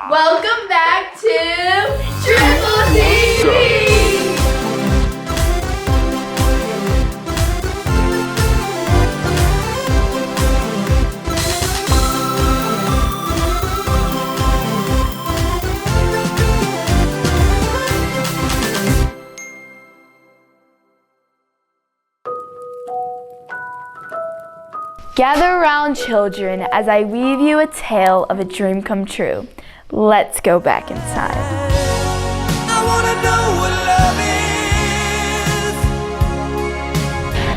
Welcome back to TTTV! Gather around, children, as I weave you a tale of a dream come true. Let's go back in time. I wanna know what love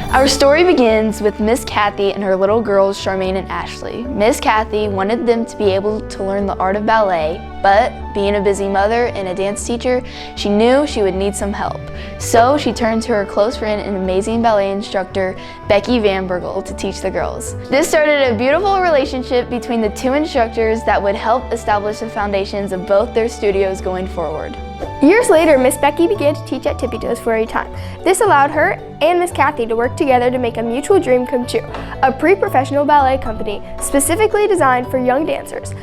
is. Our story begins with Miss Kathy and her little girls, Charmaine and Ashley. Miss Kathy wanted them to be able to learn the art of ballet, but being a busy mother and a dance teacher, she knew she would need some help. So she turned to her close friend and amazing ballet instructor, Becky Van Bergel, to teach the girls. This started a beautiful relationship between the two instructors that would help establish the foundations of both their studios going forward. Years later, Miss Becky began to teach at Tippy Toes for a time. This allowed her and Miss Kathy to work together to make a mutual dream come true, a pre-professional ballet company specifically designed for young dancers,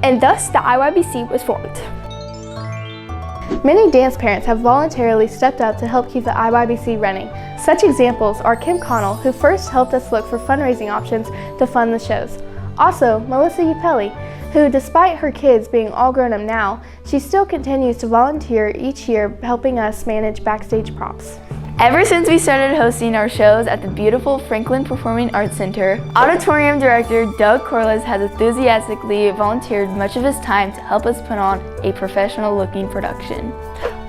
and thus the IYBC was formed. Many dance parents have voluntarily stepped up to help keep the IYBC running. Such examples are Kim Connell, who first helped us look for fundraising options to fund the shows. Also, Melissa Upelli, who despite her kids being all grown up now, she still continues to volunteer each year helping us manage backstage props. Ever since we started hosting our shows at the beautiful Franklin Performing Arts Center, Auditorium Director Doug Corliss has enthusiastically volunteered much of his time to help us put on a professional-looking production.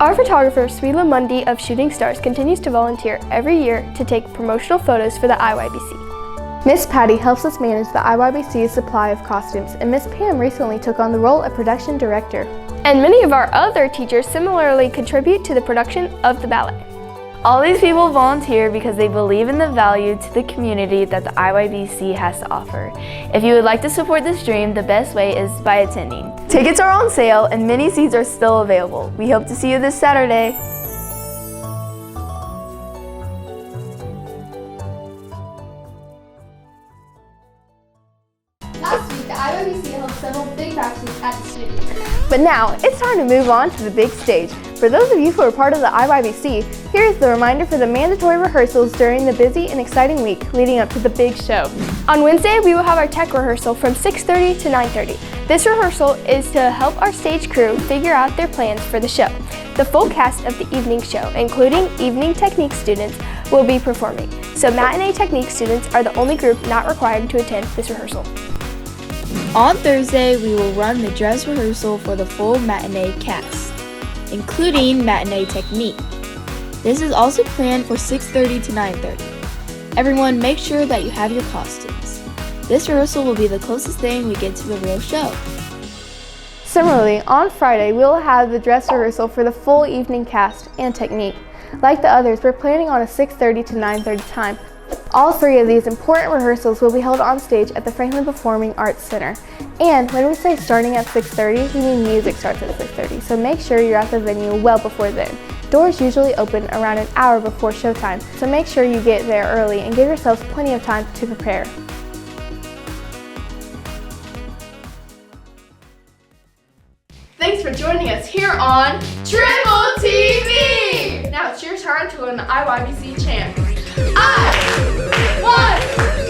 Our photographer, Sweela Mundy of Shooting Stars, continues to volunteer every year to take promotional photos for the IYBC. Miss Patty helps us manage the IYBC's supply of costumes, and Miss Pam recently took on the role of production director. And many of our other teachers similarly contribute to the production of the ballet. All these people volunteer because they believe in the value to the community that the IYBC has to offer. If you would like to support this dream, the best way is by attending. Tickets are on sale and many seats are still available. We hope to see you this Saturday. Last week, the IYBC held several big matches at the studio. But now, it's time to move on to the big stage. For those of you who are part of the IYBC, here's the reminder for the mandatory rehearsals during the busy and exciting week leading up to the big show. On Wednesday, we will have our tech rehearsal from 6:30 to 9:30. This rehearsal is to help our stage crew figure out their plans for the show. The full cast of the evening show, including evening technique students, will be performing. So matinee technique students are the only group not required to attend this rehearsal. On Thursday, we will run the dress rehearsal for the full matinee cast, including matinee technique. This is also planned for 6:30 to 9:30. Everyone, make sure that you have your costumes. This rehearsal will be the closest thing we get to the real show. Similarly, on Friday, we will have the dress rehearsal for the full evening cast and technique. Like the others, we're planning on a 6:30 to 9:30 time. All three of these important rehearsals will be held on stage at the Franklin Performing Arts Center. And when we say starting at 6:30, we mean music starts at 6:30, so make sure you're at the venue well before then. Doors usually open around an hour before showtime, so make sure you get there early and give yourselves plenty of time to prepare. Thanks for joining us here on TTTV! Now it's your turn to win the IYBC chant. IYBC!